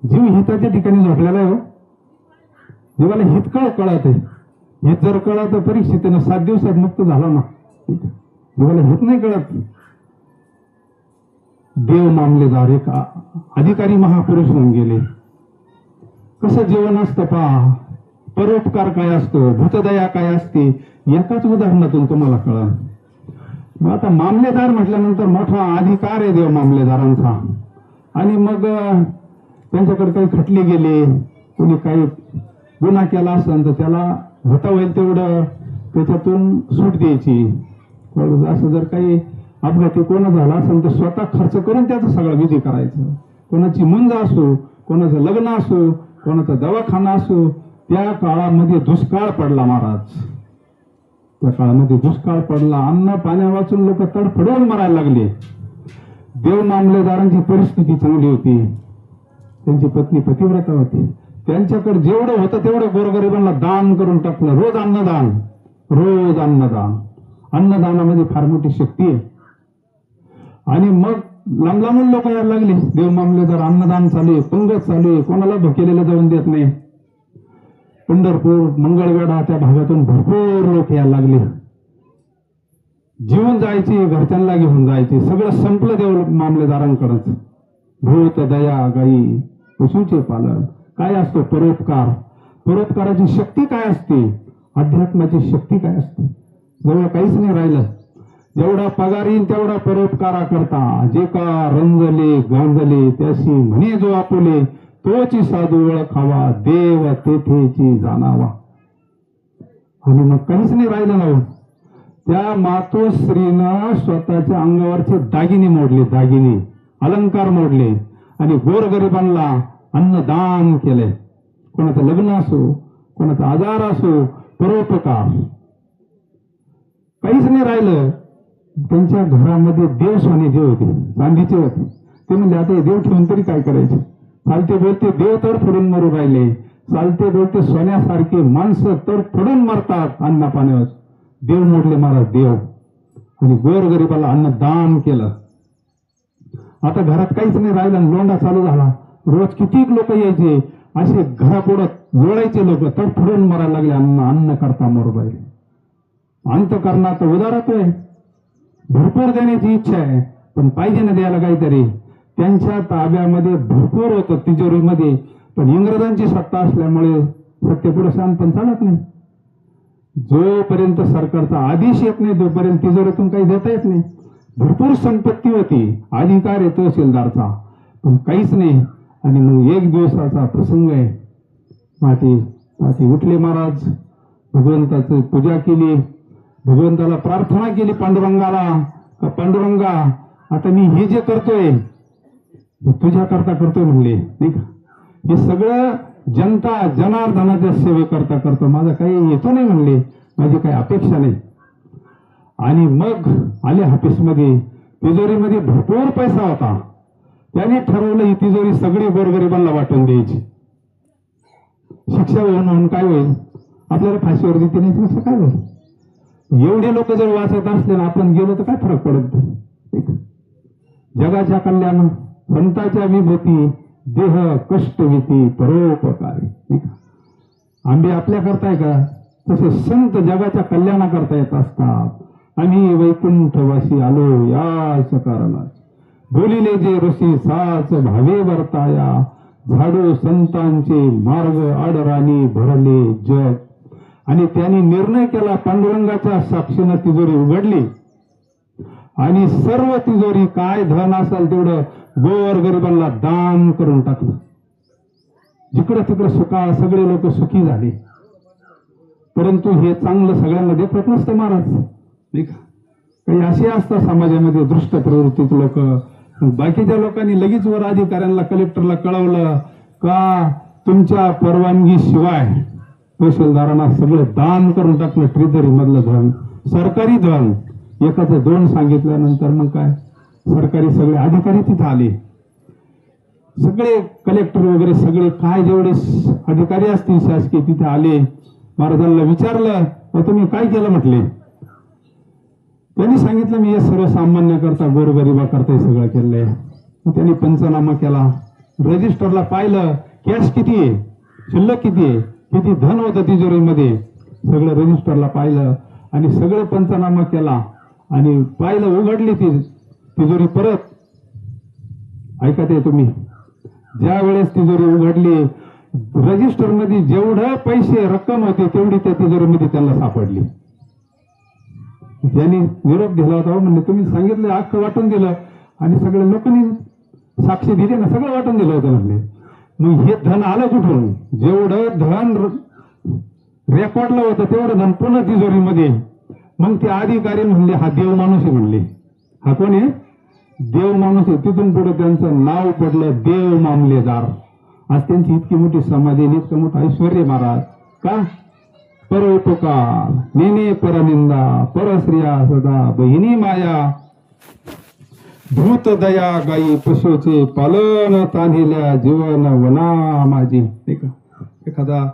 जीव हिताच्या ठिकाणी झोपलेला आहे. जीवाला हितकळ कळत आहे. हित जर कळत परीक्षितेनं 7 दिवसात मुक्त झाला ना. जीवाला हित नाही कळत. देव मामलेदार एक अधिकारी महापुरुष होऊन गेले. कसं जीवन असतं पहा. परोपकार काय असतो भूतदया काय असते एकाच उदाहरणातून तुम्हाला कळलं. मग आता मामलेदार म्हटल्यानंतर मोठा अधिकार आहे देव मामलेदारांचा. आणि मग त्यांच्याकडे काही खटले गेले, कोणी काही गुन्हा केला असेल तर त्याला होता होईल तेवढं त्याच्यातून सूट द्यायची. असं जर काही अपघाती कोणा झाला असेल तर स्वतः खर्च करून त्याचा सगळा विधी करायचं. कोणाची मुंज असो, कोणाचं लग्न असो, कोणाचा दवाखाना असो. त्या काळामध्ये दुष्काळ पडला महाराज. त्या काळामध्ये दुष्काळ पडला, अन्न पाण्या वाचून लोक तडफडून मरायला लागले. देव मामलेदारांची परिस्थिती चांगली होती, त्यांची पत्नी पतिव्रता होती. त्यांच्याकडे जेवढं होतं तेवढं गोरगरिबांना दान करून टाकलं. रोज अन्नदान, रोज अन्नदान. अन्नदानामध्ये फार मोठी शक्ती आहे. आणि मग लांब लांबून लोक यायला लागले. देव मामलेदार अन्नदान चालू आहे, पंगत चालू आहे, कोणाला भुकेलेलं जाऊन देत नाही. पंढरपूर, मंगळवेढा त्या भागातून भरपूर लोक यायला लागले. जीवन जायचे, घरच्यांना घेऊन जायचे. सगळं संपलं देव मामलेदारांकडंच. भूत दया गाई, पशुचे पालन. काय असतो परोपकार? परोपकाराची शक्ती काय असते? अध्यात्माची शक्ती काय असते? जवळ काहीच नाही राहिलं. जेवढा पगार येईल तेवढा परोपकारा करता. जे का रंजले गांजले त्याशी म्हणे जो आपुले, तोची साधू ओळखावा देव तेथेची जाणावा. आणि मग काहीच नाही राहिलं ना. त्या मातोश्रीनं स्वतःच्या अंगावरचे दागिने मोडले, दागिने अलंकार मोडले आणि गोरगरिबांना अन्नदान केले. कोणाचं लग्न असो, कोणाचा आजार असो, परोपकार. काहीच नाही राहिलं. त्यांच्या घरामध्ये देव सोने जे होते, चांदीचे होते. ते म्हणजे आता हे देव ठेवून तरी काय करायचे? चालते बोलते देव तर फोडून मरू राहिले. चालते बोलते सोन्यासारखे माणसं तर फोडून मरतात अन्ना पाण्यावर. देव मोडले महाराज, देव. आणि गोरगरिबाला अन्नदान केलं. आता घरात काहीच नाही राहिलं. लोंढा चालू झाला. रोज किती लोक यायचे, असे घरापुढं लोळायचे लोक, तर फोडून मरायला लागले. अन्न करता मरू राहिले. अंतकरणात उदारतोय, भरपूर देण्याची इच्छा आहे, पण पाहिजे ना द्यायला काहीतरी. त्यांच्या ताब्यामध्ये भरपूर होतं तिजोरीमध्ये, पण इंग्रजांची सत्ता असल्यामुळे सत्तेपुढे शांतपण चालत नाही. जोपर्यंत सरकारचा आदेश येत नाही तोपर्यंत तिजोरीतून काही देता येत नाही. भरपूर संपत्ती होती, अधिकार येतो तहसीलदारचा, पण काहीच नाही. आणि मग एक दिवसाचा प्रसंग आहे. माती उठले महाराज, भगवंताची पूजा केली, भगवंताला प्रार्थना केली पांडुरंगाला, का पांडुरंगा आता मी हे जे करतोय हे तुझ्या करता करतोय म्हणले, नाही का. हे सगळं जनता जनार्दनाच्या सेवेकरता करतो, माझा काही येतो नाही म्हणले, माझी काही अपेक्षा नाही. आणि मग आले ऑफिसमध्ये, तिजोरीमध्ये भरपूर पैसा होता. त्याने ठरवलं ही तिजोरी सगळी गोरगरिबांना वाटून द्यायची. शिक्षा होऊन काय होईल? आपल्याला फाशीवर देते नाही, काय होईल? एवढे लोक जर वाचत असले ना, आपण गेलो तर काय फरक पडत? जगाच्या कल्याण, संतांच्या विभूती, देह कष्ट भीती परोपकारी. आंबे आपल्या करताय का? तसे संत जगाच्या कल्याणा करता येत असतात. आम्ही वैकुंठवासी आलो याच कारणात, बोलिले जे ऋषी साच भावे वर्ताया, झाडो संतांचे मार्ग आडराणी भरले जग. आणि त्यांनी निर्णय केला, पांडुरंगाच्या साक्षीनं तिजोरी उघडली आणि सर्व तिजोरी काय धन असेल तेवढं गोरगरिबांना दान करून टाकलं. जिकडं तिकडं सुखा, सगळे लोक सुखी झाले. परंतु हे चांगलं सगळ्यांना देत नसतं महाराज, नाही का. काही असे असतात समाजामध्ये दृष्ट प्रवृत्तीत लोक. बाकीच्या लोकांनी लगेच वर अधिकाऱ्यांना, कलेक्टरला कळवलं का तुमच्या परवानगी शिवाय तहसीलदारांना सगळं दान करून टाकलं. ट्रेझरी मधलं धन, सरकारी धन. एकाचं दोन सांगितल्यानंतर मग काय, सरकारी सगळे अधिकारी तिथे आले. सगळे कलेक्टर वगैरे सगळे काय जेवढे अधिकारी असतील शासकीय तिथे आले. महाराजांना विचारलं, तुम्ही काय केलं म्हटले. त्यांनी सांगितलं, मी हे सर्वसामान्य करता, गोरगरिबा करता हे सगळं केलंय. त्यांनी पंचनामा केला, रजिस्टरला पाहिलं कॅश किती आहे, शिल्लक किती आहे, किती धन होतं तिजोरीमध्ये, सगळं रजिस्टरला पाहिलं आणि सगळं पंचनामा केला आणि पाहिलं, उघडली ती तिजोरी परत. ऐकत आहे तुम्ही? ज्या वेळेस तिजोरी उघडली, रजिस्टर मध्ये जेवढे पैसे रक्कम होते तेवढी त्या तिजोरीमध्ये त्यांना सापडली. त्यांनी निरोप दिला होता, म्हणजे तुम्ही सांगितलं अख्खं वाटून दिलं आणि सगळ्या लोकांनी साक्षी दिली ना, सगळं वाटून दिलं होतं म्हणले. मग हे धन आलं कुठून? जेवढं धन रेकॉर्डला होतं तेवढं धन पुन्हा तिजोरीमध्ये. मग ते अधिकारी म्हणले हा देव माणूस आहे म्हणले. हा कोण आहे? देव माणूस आहे. तिथून पुढे त्यांचं नाव पडलं देव मामलेदार. आज त्यांची इतकी मोठी समाधी, इतकं मोठं ऐश्वर महाराज. का? परोपकार नेने परनिंदा परश्रिया सदा बहिणी माया भूत दया गाई पशुचे पालन तान्हिल्या जीवन वना माझी. नाही का? एखादा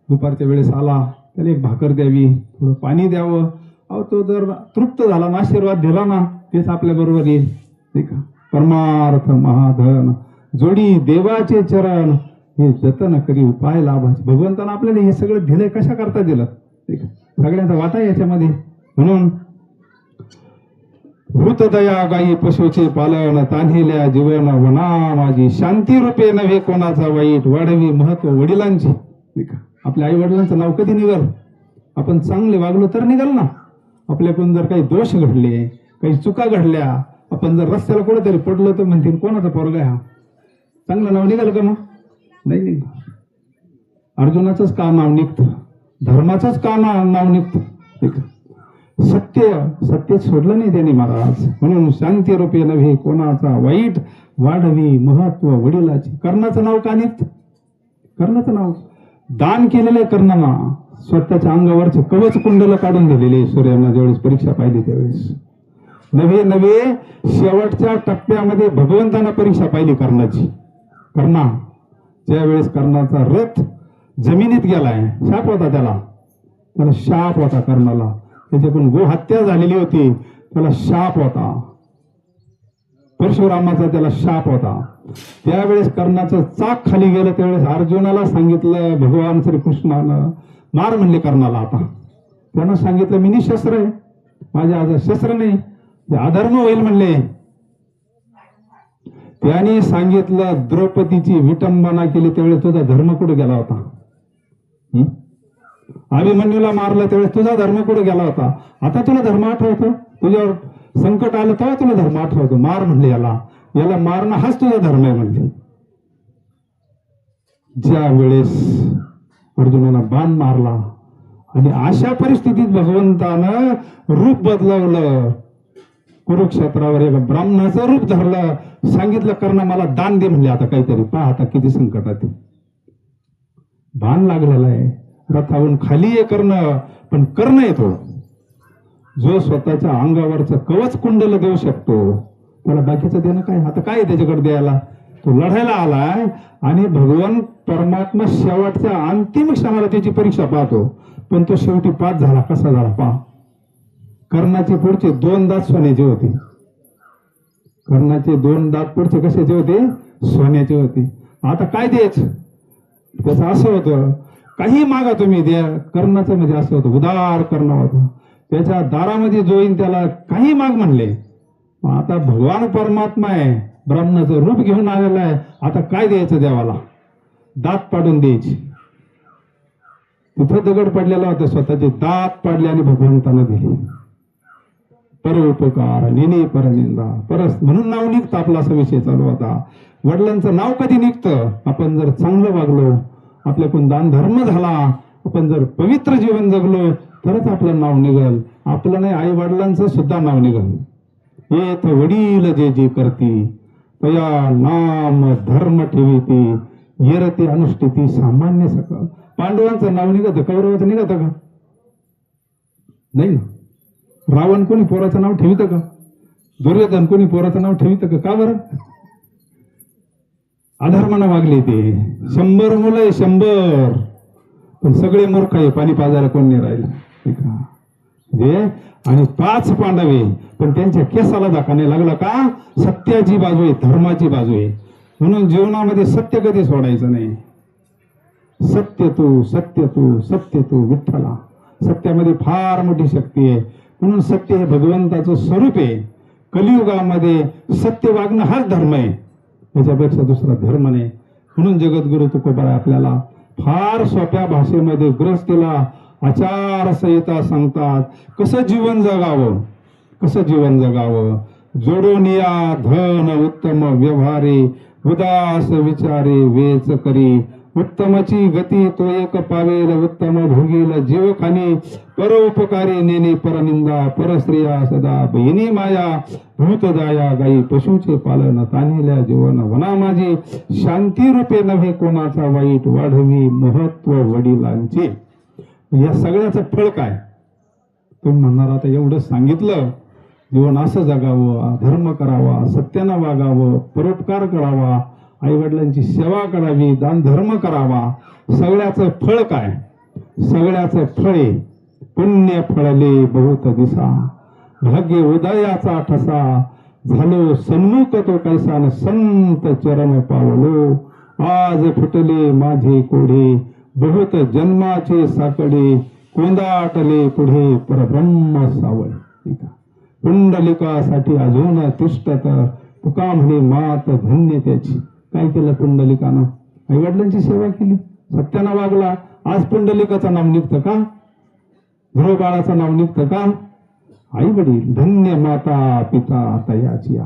दुपारच्या वेळेस आला त्याला एक भाकर द्यावी, थोडं पाणी द्यावं. अहो तो जर तृप्त झाला ना, आशीर्वाद दिला ना, तेच आपल्या बरोबर येईल. नाही का? परमार्थ महाधन जोडी देवाचे चरण हे जतन करी उपाय लाभाचे. भगवंतानं आपल्याला हे सगळं दिलंय, कशा करता दिलं? ठीक आहे, सगळ्यांचा वाटा आहे याच्यामध्ये. म्हणून भूतदया गायी पशुचे पालन तान्हिल्या जीवन वना माझी शांती रूपे नव्हे कोणाचा वाईट वाढवी महत्व वडिलांची. ठीक आहे, आपल्या आई वडिलांचं नाव कधी निघाल? आपण चांगले वागलो तर निघाल ना. आपल्याकडून जर काही दोष घडले, काही चुका घडल्या, आपण जर रस्त्याला कुठेतरी पडलो तर म्हणतील कोणाचा पोरगा हा? चांगलं नाव निघाल का? मग नाही निघणार. अर्जुनाचंच का नाव निघतं? धर्माचंच का नाव निघतं? सत्य सोडलं नाही त्यांनी महाराज. म्हणून शांती रूपे नव्हे कोणाचा वाईट वाढवी महत्व वडिलाची. कर्णाचं नाव का निघतं? कर्णाचं नाव दान केलेलं आहे कर्णाला. स्वतःच्या अंगावरचे कवच कुंडल काढून दिलेले सूर्यांना ज्यावेळेस परीक्षा पाहिली त्यावेळेस. नवे शेवटच्या टप्प्यामध्ये भगवंतांना परीक्षा पाहिली कर्णाची. कर्णा ज्यावेळेस कर्णाचा रथ जमिनीत गेलाय, शाप होता त्याला शाप होता कर्णाला. त्याच्याकडून गोहत्या झालेली होती, त्याला शाप होता. परशुरामाचा त्याला शाप होता. त्यावेळेस कर्णाचं चाक खाली गेलं, त्यावेळेस अर्जुनाला सांगितलं भगवान श्रीकृष्णानं मार म्हणले कर्णाला. आता त्यानं सांगितलं मी निशस्त्र आहे, माझ्या आज शस्त्र नाही, अधर्म होईल म्हणले. त्याने सांगितलं द्रौपदीची विटंबना केली त्यावेळेस तुझा धर्म कुठे गेला होता? अभिमन्यूला मारलं त्यावेळेस तुझा धर्म कुठे गेला होता? आता तुला धर्म आठवतो? तुझ्यावर संकट आलं तेव्हा तुला धर्म आठवतो? मार म्हणले याला मारणं हाच तुझा धर्म आहे म्हणले. ज्या वेळेस अर्जुनाला बाण मारला आणि अशा परिस्थितीत भगवंतानं रूप बदलवलं, कुरुक्षेत्रावर एक ब्राह्मणाचं रूप धरलं, सांगितलं कर्ण मला दान दे म्हणले. आता काहीतरी पहा आता किती संकटात बाण लागलेला आहे. रथावरून खाली आहे कर्ण, पण कर्ण येतो जो स्वतःच्या अंगावरचं कवच कुंडल देऊ शकतो, त्याला बाकीचं देणं काय? आता काय त्याच्याकडे द्यायला? तो लढायला आलाय आणि भगवान परमात्मा शेवटच्या अंतिम क्षणाला त्याची परीक्षा पाहतो, पण तो शेवटी पास झाला. कसा झाला पहा. कर्णाचे पुढचे 2 दात सोन्याचे होते. कर्णाचे 2 दात पुढचे कशाचे होते? सोन्याचे होते. आता काय द्यायचं? त्याचं असं होतं काही मागा तुम्ही द्या. कर्णाचं म्हणजे असं होतं उदार कर्ण होतं. त्याच्या दारामध्ये जो येईन त्याला काही माग म्हणले. आता भगवान परमात्मा आहे, ब्राह्मणाचं रूप घेऊन आलेला आहे. आता काय द्यायचं देवाला? दात पाडून द्यायची. तिथं दगड पडलेला होता, स्वतःचे दात पाडले आणि भगवंतानं दिले. परोपकार नेने परनिंदा परस म्हणून नाव निघतं आपला, असा विषय चालू होता. वडिलांचं नाव कधी निघतं? आपण जर चांगलं वागलो, आपल्याकडून दान धर्म झाला, आपण जर पवित्र जीवन जगलो तरच आपलं नाव निघल. आपलं नाही, आई वडिलांचं सुद्धा नाव निघल. येथ वडील जे जे करती तया नाम धर्म ठेविती येरते अनुष्ठिती सामान्य सकळ. पांडवांचं नाव निघतं, कौरवाचं निघतं का? नाही ना. रावण कोणी पोराचं नाव ठेवितं का? दुर्योधन कोणी पोराचं नाव ठेवितं का? का बरं? अधर्मानं वागले ते. 100 मुलं आहे, 100, पण सगळे मूर्ख आहे. पाणी पाजायला कोण नाही राहिलं. आणि 5 पांडवे, पण त्यांच्या केसाला धक्का नाही लागला. का? सत्याची बाजू आहे, धर्माची बाजू आहे. म्हणून जीवनामध्ये सत्य कधी सोडायचं नाही. सत्य तू विठ्ठला. सत्यामध्ये फार मोठी शक्ती आहे. म्हणून सत्य हे भगवंताचं स्वरूप आहे. कलियुगामध्ये सत्य वागणं हाच धर्म आहे, त्याच्यापेक्षा दुसरा धर्म नाही. म्हणून जगद्गुरु तुकोबाराय आपल्याला फार सोप्या भाषेमध्ये गृहस्थीला आचारसंहिता सांगतात कसं जीवन जगावं, कसं जीवन जगावं. जोडून या धन उत्तम व्यवहारे, उदास विचारे वेच करी. उत्तमची गती तो एक पावेल, उत्तम भोगील जीवखानी. परोपकारी नेने परनिंदा, परस्त्रिया सदा बहिणी माया. भूतदाया गाई पशुचे पालन, तान्हेल्या जीवन वना माझी. शांती रूपे नव्हे कोणाचा वाईट, वाढवी महत्व वडिलांचे. या सगळ्याचं फळ काय? तुम्ही म्हणणार आता एवढं सांगितलं, जीवन असं जगावं, धर्म करावा, सत्यानं वागावं, परोपकार करावा, आई वडिलांची सेवा करावी, दान धर्म करावा. सगळ्याचं फळ काय? सगळ्याचं फळे पुण्य फळले बहुत दिसा. भाग्य उदयाचा ठसा, झालो सन्मुख तो कैसा. संत चरण पावलो, आज फुटले माझे कोढे. बहुत जन्माचे साकडे, कोंदाटले पुढे परब्रह्म सावळे. पुंडलिकासाठी अजून तिष्ठत, तुका म्हणे मात धन्य त्याची. काय केलं पुंडलिकानं? आईवडिलांची सेवा केली, सत्यानं वागला. आज पुंडलिकाचं नाव निघतं का? ध्रुव बाळाचं नाव निघतं का? आई वडील धन्य माता पिता तयाची.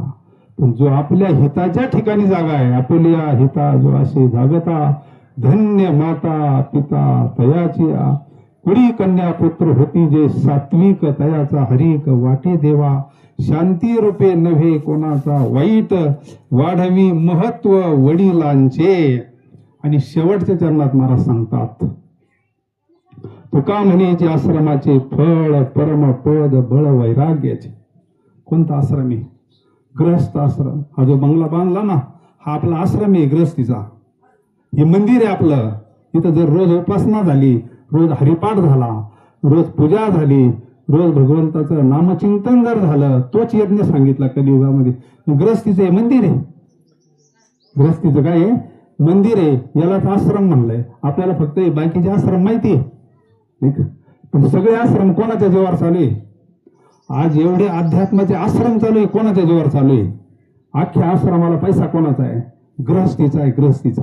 पण जो आपल्या हिताच्या ठिकाणी जागा आहे, आपल्या हिता जो असे जागता, धन्य माता पिता तयाची. कुडी कन्या पुत्र होती जे सात्विक, तयाचा हरिक वाटे देवा. शांती रूपे नव्हे कोणाचा वाईट, वाढवी महत्व वडिलांचे. आणि शेवटच्या चरणात महाराज सांगतात, तुका म्हणे आश्रमाचे फळ परम पद बळ वैराग्याचे. कोणता आश्रम आहे? ग्रहस्थ आश्रम. हा जो बंगला बांधला ना, हा आपला आश्रम आहे ग्रहस्थीचा. हे मंदिर आहे आपलं. इथं जर रोज उपासना झाली, रोज हरिपाठ झाला, रोज पूजा झाली, रोज भगवंताचं नामचिंतन जर झालं, तोच यज्ञ सांगितला कलियुगामध्ये. ग्रहस्थीचं हे मंदिर आहे. ग्रहस्थीचं काय आहे? मंदिर आहे. यालाच आश्रम म्हणलंय. आपल्याला फक्त बाकीचे आश्रम माहिती आहे, पण सगळे आश्रम कोणाच्या जीवावर चालू आहे? आज एवढे अध्यात्माचे आश्रम चालू आहे, कोणाच्या जीवावर चालू आहे? अख्ख्या आश्रमाला पैसा कोणाचा आहे? गृहस्थीचा आहे, गृहस्थीचा.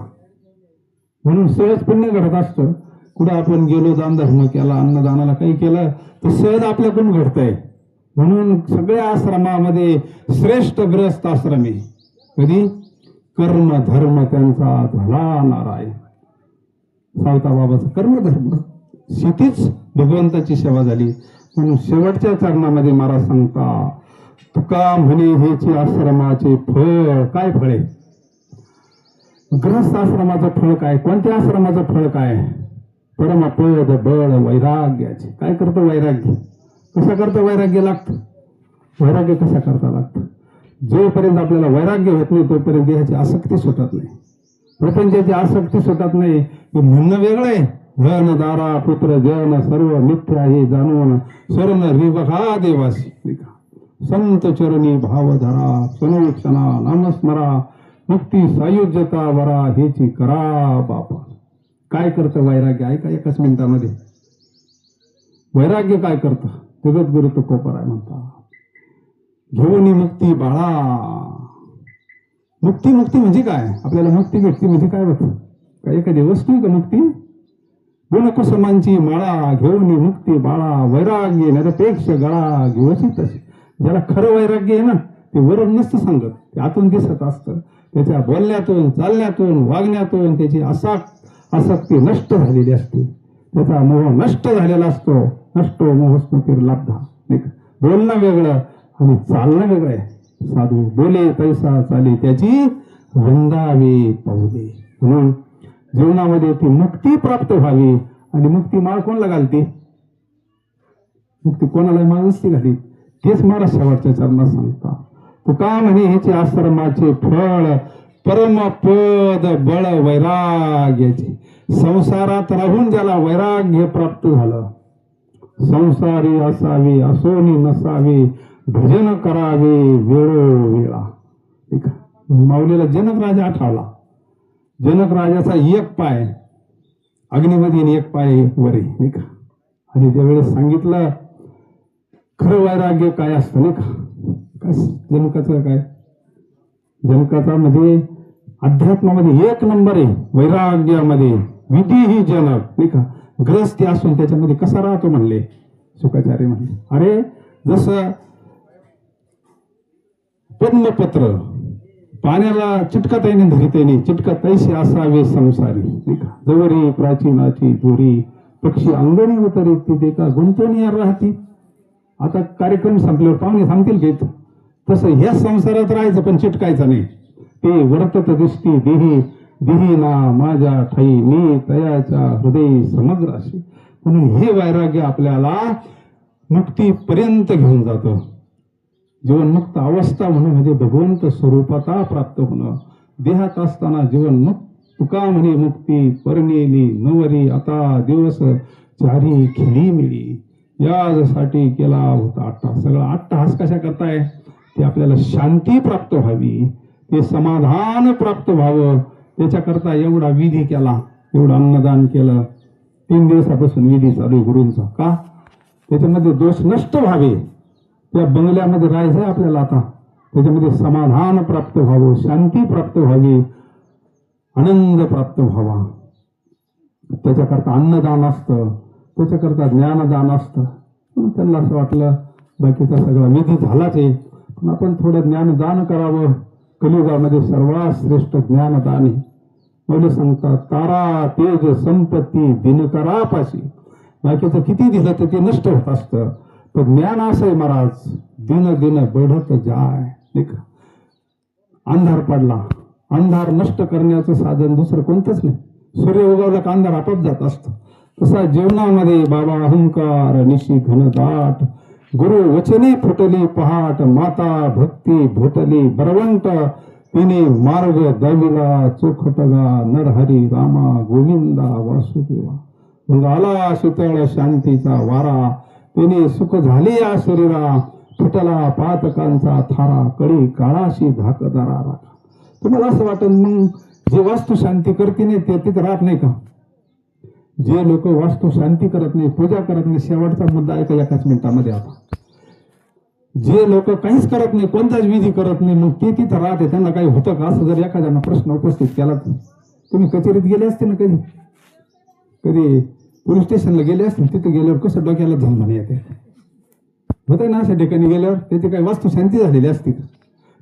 म्हणून सहज पुण्य घडत असतं. कुठं आपण गेलो, दान धर्म केला, अन्नदानाला काही केलं तर सहज आपल्याकडून घडतंय. म्हणून सगळ्या आश्रमामध्ये श्रेष्ठ गृहस्थ आश्रम आहे. कधी? कर्म धर्म त्यांचा झाला नारायण. सावता बाबाचा कर्म धर्म, शेतीच भगवंताची सेवा झाली. म्हणून शेवटच्या चरणामध्ये महाराज सांगता, तुका म्हणे हेचे आश्रमाचे फळ. काय फळे? गृहस्थ आश्रमाचं फळ काय? कोणत्या आश्रमाचं फळ काय? परमपद बळ वैराग्याचे. काय करतं वैराग्य? कसं करतं वैराग्य लागतं? वैराग्य कशा करता लागतं? जोपर्यंत आपल्याला वैराग्य होत नाही तोपर्यंत देहाची आसक्ती सुटत नाही, प्रपंचाची आसक्ती सुटत नाही. हे म्हणणं वेगळं आहे. धन दारा पुत्र जन सर्व मिथ्या हे जाणून स्वर्ण रिबहा देवासी. संत चरणी भाव धरा, सनोक्षणा नामस्मरा. मुक्ती सायुज्यता वरा हेची करा बापा. काय करतं वैराग्य? ऐका एकच मिनिटामध्ये. वैराग्य काय करतं? जगद्गुरु तुकोबराय म्हणतात, घेऊन मुक्ती बाळा. मुक्ती मुक्ती म्हणजे काय? आपल्याला मुक्ती भेटती म्हणजे काय होतं? काय एखादी वस्तू आहे का मुक्ती? गुणकुसुमांची माळा घेऊन मुक्ती बाळा. वैराग्य निरपेक्ष गळा घेवशी तसे. ज्याला खरं वैराग्य आहे ना, ते वरून नसतं सांगत, ते आतून दिसत असतं. त्याच्या बोलण्यातून, चालण्यातून, वागण्यातून त्याची आसक्ती नष्ट झालेली असते. त्याचा मोह नष्ट झालेला असतो. नष्टो मोह स्मृतिर्लब्धा. बोलणं वेगळं आणि चालणं वेगळं आहे. साधू बोले तैसा चाले त्याची वंदावे पाऊले. म्हणून जीवनामध्ये ती मुक्ती प्राप्त व्हावी. आणि मुक्ती माळ कोणाला घालते? मुक्ती कोणाला माळ नसती घाली. तेच महाराज शेवटच्या चरणात सांगता, तुका म्हणे ह्याचे आश्रमाचे फळ परमपद बळ वैराग्याचे. संसारात राहून ज्याला वैराग्य प्राप्त झालं, संसारी असावे असोनी नसावे, भजन करावे वेळोवेळा. माऊलीला जनक राजा आठवला. जनक राजाचा एक पाय अग्नीमध्ये आणि एक पाय वरे, नाही का. आणि ज्यावेळेस सांगितलं खरं वैराग्य काय असतं, नाही का. काय जनकाचं काय? जनकाचा म्हणजे अध्यात्मामध्ये एक नंबर आहे. वैराग्यामध्ये विधी ही जनक, नाही का. ग्रस्ती असून त्याच्यामध्ये कसा राहतो म्हणले शुकाचार्य म्हणले. अरे जसं पद्मपत्र पाण्याला चिटकताईने धरितेने चिटकताईशी असावे संसारी, नाही का. जवरी प्राचीनाची दोरी पक्षी अंगणी उतरी ती देखा गुंतवणी राहती. आता कार्यक्रम संपल्यावर पाहुणे सांगतील घेत तसं ह्या संसारात राहायचं पण चिटकायचं नाही. ते वर्तत दृष्टी देही देही ना माझ्या ठाई मी तयाच्या हृदय समग्र अशी. म्हणून हे वैराग्य आपल्याला मुक्तीपर्यंत घेऊन जातं. जीवनमुक्त अवस्था होणं म्हणजे भगवंत स्वरूपाता प्राप्त होणं. देहात असताना जीवनमुक्त तुका म्हणे मुक्ती परनेली नवरी आता दिवस चारी खेळी मिळी. यासाठी केला होता अट्टहास. सगळा अट्टहास कशा करताय? ते आपल्याला शांती प्राप्त व्हावी, ते समाधान प्राप्त व्हावं, त्याच्याकरता एवढा विधी केला, एवढं अन्नदान केलं. 3 दिवसापासून विधी चालू आहे गुरूंचा. का? त्याच्यामध्ये दोष नष्ट व्हावे. त्या बंगल्यामध्ये राहायचं आपल्याला आता, त्याच्यामध्ये समाधान प्राप्त व्हावं, शांती प्राप्त व्हावी, आनंद प्राप्त व्हावा. त्याच्याकरता अन्नदान असतं, त्याच्याकरता ज्ञानदान असतं. त्यांना असं वाटलं बाकीचा सगळा विधी झालाच आहे, पण आपण थोडं ज्ञानदान करावं. कलियुगामध्ये सर्वात श्रेष्ठ ज्ञानदान आहे. मला सांगतात तारा तेज संपत्ती दिनकरापाशी. बाकीचं किती दिलं तर ते नष्ट होत असतं, पण ज्ञान असं आहे महाराज दिन दिन बढत जाय, नाही का. अंधार पडला, अंधार नष्ट करण्याचं साधन दुसरं कोणतंच नाही. सूर्य उगवला का अंधार आपोआप जात असतं. तसा जीवनामध्ये बाबा अहंकार निशी घनदाट, गुरु वचने फुटली पहाट, माता भक्ती भेटली बरवंट, तिने मार्ग दाविला चोखटगा, नरहरी रामा गोविंदा वासुदेवा. मग आला शीतळ शांतीचा वारा, तिने सुख झाली या शरीरा, फुटला पातकांचा थारा, कडी काळाशी धाकदारा राखा. तुम्हाला असं वाटत मग जे वास्तू शांती करते नाही ते तिथं राहत नाही का? जे लोक वास्तू शांती करत नाही, पूजा करत नाही, शेवटचा मुद्दा आहे का एकाच मिनिटामध्ये. आता जे लोक काहीच करत नाही, कोणताच विधी करत नाही, मग ते तिथं राहते, त्यांना काही होतं का? असं जर एखाद्यानं प्रश्न उपस्थित केला तर तुम्ही कचेरीत गेले असते ना, कधी कधी पोलीस स्टेशनला गेले असते, तिथे गेल्यावर कसं डोक्याला झंझण येते. होतं ना अशा ठिकाणी गेल्यावर त्याची काही वास्तू शांती झालेली असते.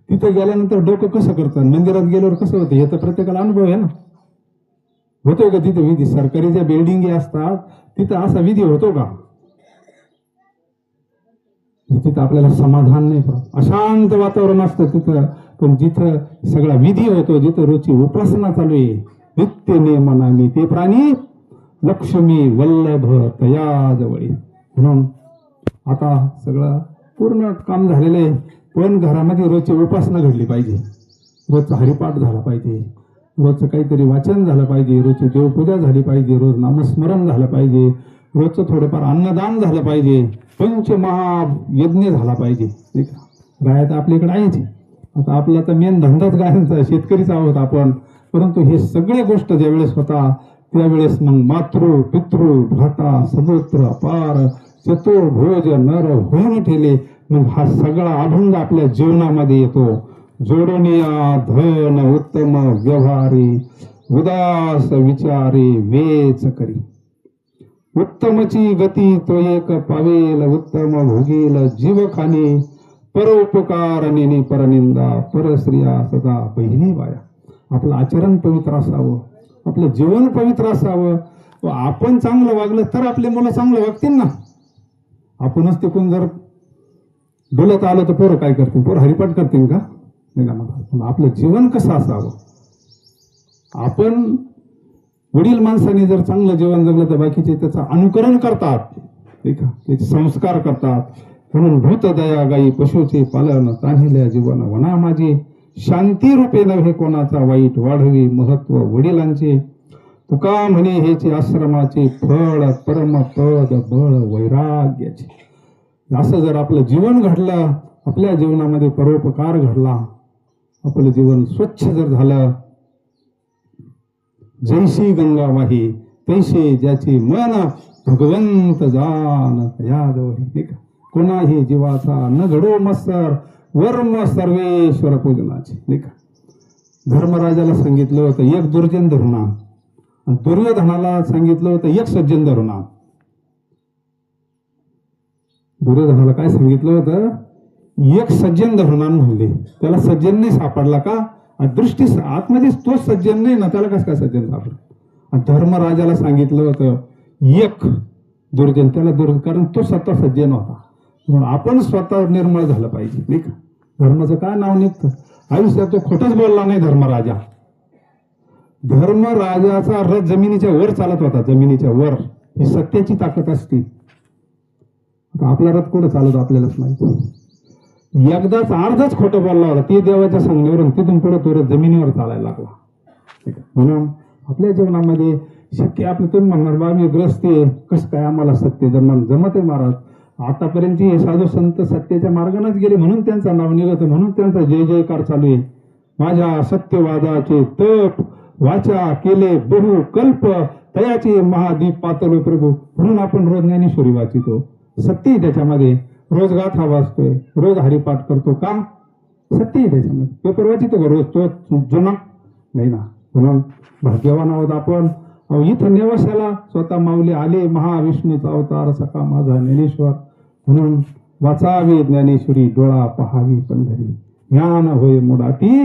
तिथं गेल्यानंतर डोकं कसं करतं, मंदिरात गेल्यावर कसं होतं, हे तर प्रत्येकाला अनुभव आहे ना. होतोय का तिथे विधी? सरकारी ज्या बिल्डिंग असतात तिथं असा विधी होतो का? तिथं आपल्याला समाधान नाही पडत, अशांत वातावरण असतं तिथं. पण जिथं सगळा विधी होतो, जिथं रोजची उपासना चालू आहे, नित्य नेमनामी ते प्राणी लक्ष्मी वल्लभ तया जवळी. म्हणून आता सगळं पूर्ण काम झालेलं आहे, पण घरामध्ये रोजची उपासना घडली पाहिजे, रोजचा हरिपाठ झाला पाहिजे, रोजचं काहीतरी वाचन झालं पाहिजे, रोजची देवपूजा झाली पाहिजे, रोज नामस्मरण झालं पाहिजे, रोजचं थोडंफार अन्नदान झालं पाहिजे, पंचमहायज्ञ झाला पाहिजे. ठीक आहे. गाय तर आपल्याकडे आहेच. आता आपला तर मेन धंदाच गायांचा, शेतकरीच आहोत आपण. परंतु हे सगळे गोष्ट ज्यावेळेस होता त्यावेळेस मग मातृ पितृ भ्राता समुद्र अपार चतुर्भुज नर होऊन ठेले. मग हा सगळा अभंग आपल्या जीवनामध्ये येतो. जोडनिया धन उत्तम व्यवहारी, उदास विचारी वेच करी. उत्तमची गती तो एक पावेल, उत्तम भोगेल जीव खाणे, परोपकार नेने परनिंदा, परस्त्रिया सदा बहिणी बाया. आपलं आचरण पवित्र असावं, आपलं जीवन पवित्र असावं. आपण चांगलं वागलं तर आपले मुलं चांगलं वागतील ना. आपणच तिकून जर बोलत आलं तर पोरं काय करतील? पोरं हरिपाठ करतील का? नाही ना. आपलं जीवन कसं असावं? आपण वडील माणसाने जर चांगलं जीवन जगलं तर बाकीचे त्याचं अनुकरण करतात, ठीक आहे, त्याचे संस्कार करतात. म्हणून भूत दया गाई पशुचे पालन, तान्हिल्या जीवन वना माझे, शांती रूपे नव्हे कोणाचा वाईट, वाढवी महत्व वडिलांचे. तुका म्हणे हेचे आश्रमाचे फळ, परम पद बळ वैराग्याचे. असं जर आपलं जीवन घडलं, आपल्या जीवनामध्ये परोपकार घडला, आपलं जीवन स्वच्छ जर झालं, जैशी गंगा वाही तैसे ज्याचे मन भगवंत जान याजवळ. ठीक आहे. कोणाही जीवाचा न घडो मत्सर, वर्म सर्वेश्वर पूजनाचे. ठीक आहे. धर्मराजाला सांगितलं होतं एक दुर्जन धरून आण, आणि दुर्योधनाला सांगितलं होतं एक सज्जन धरून आण. दुर्योधनाला काय सांगितलं होतं, एक सज्जन धरून आण म्हणले. त्याला सज्जन नाही सापडला का, दृष्टी आतमध्ये तोच सज्जन नाही ना, त्याला कसं काय सज्जन सापडलं. आणि धर्मराजाला सांगितलं होतं एक दुर्जन, त्याला कारण तो स्वतः सज्जन होता. म्हणून आपण स्वतः निर्मळ झालं पाहिजे नाही का. धर्माचं काय नाव निघतं आयुष्यात, तो खोटच बोलला नाही धर्मराजा. धर्मराजाचा रथ जमिनीच्या वर चालत होता, जमिनीच्या वर. ही सत्याची ताकद असते. आपला रथ कुठं चालत आपल्यालाच माहिती. एकदाच अर्धच खोटं बोलला होता, ते देवाच्या सांगण्यावरून तिथून पुढे तो रथ जमिनीवर चालायला लागला. म्हणून आपल्या जीवनामध्ये शक्य आपलं, तुम्ही म्हणणार बा मी ग्रस्त आहे, कसं काय आम्हाला सत्य जमत आहे महाराज. आतापर्यंत हे साधू संत सत्याच्या मार्गानेच गेले म्हणून त्यांचं नाव निघत, म्हणून त्यांचा जय जयकार चालू आहे. माझ्या सत्यवादाचे तप वाचा केले बहु कल्प, तयाचे महादीप पातळ प्रभू. म्हणून आपण रोज ज्ञानेश्वरी वाचितो, सत्य आहे त्याच्यामध्ये. रोज गाथा वाचतोय, रोज हरिपाठ करतो, का सत्य आहे त्याच्यामध्ये. पेपर वाचितो का रोज, तो जुना नाही ना. म्हणून भाग्यवान आहोत आपण. इथं नेवसाला स्वतः माऊली आले, महाविष्णूचा अवतार सखा माझा ज्ञानेश्वर. म्हणून वाचावे ज्ञानेश्वरी, डोळा पहावी पंढरी, ज्ञान होय मुडाटी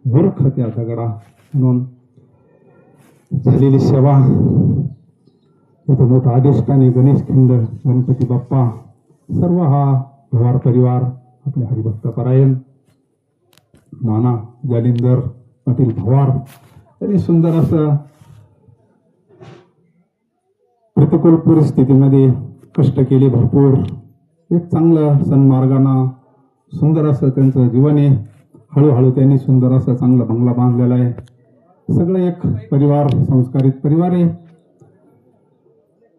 मूर्ख त्या दगडा. म्हणून झालेली सेवा, इथं मोठा अधिष्ठानी गणेश खिंड गणपती बाप्पा, सर्व हा भवार परिवार, आपले हरिभक्त परायण नाना जालिंदर पाटील भवार, त्यांनी सुंदर असं प्रतिकूल परिस्थितीमध्ये कष्ट केले भरपूर. एक चांगलं सन्मार्गानं सुंदर असं त्यांचं जीवन आहे. हळूहळू त्यांनी सुंदर असं चांगला बंगला बांधलेला आहे. सगळं एक परिवार, संस्कारित परिवार आहे.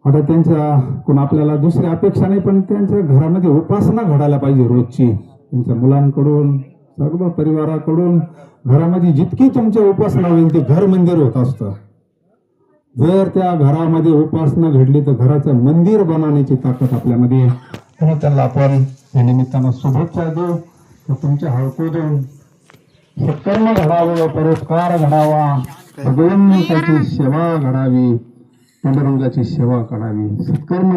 आता त्यांच्या कोण आपल्याला दुसरी अपेक्षा नाही, पण त्यांच्या घरामध्ये उपासना घडायला पाहिजे रोजची. त्यांच्या मुलांकडून, सर्व परिवाराकडून घरामध्ये जितकी तुमच्या उपासना होईल ते घर मंदिर होत असतं. जर त्या घरामध्ये उपासना घडली तर घराचं मंदिर बनवण्याची ताकद आपल्यामध्ये. म्हणून त्याला आपण या निमित्तानं शुभेच्छा देऊ. तर तुमच्या हळकुदून सत्कर्म घडावं, परोपकार घडावा, भगवंताची सेवा घडावी, पांडुरंगाची सेवा करावी, सत्कर्म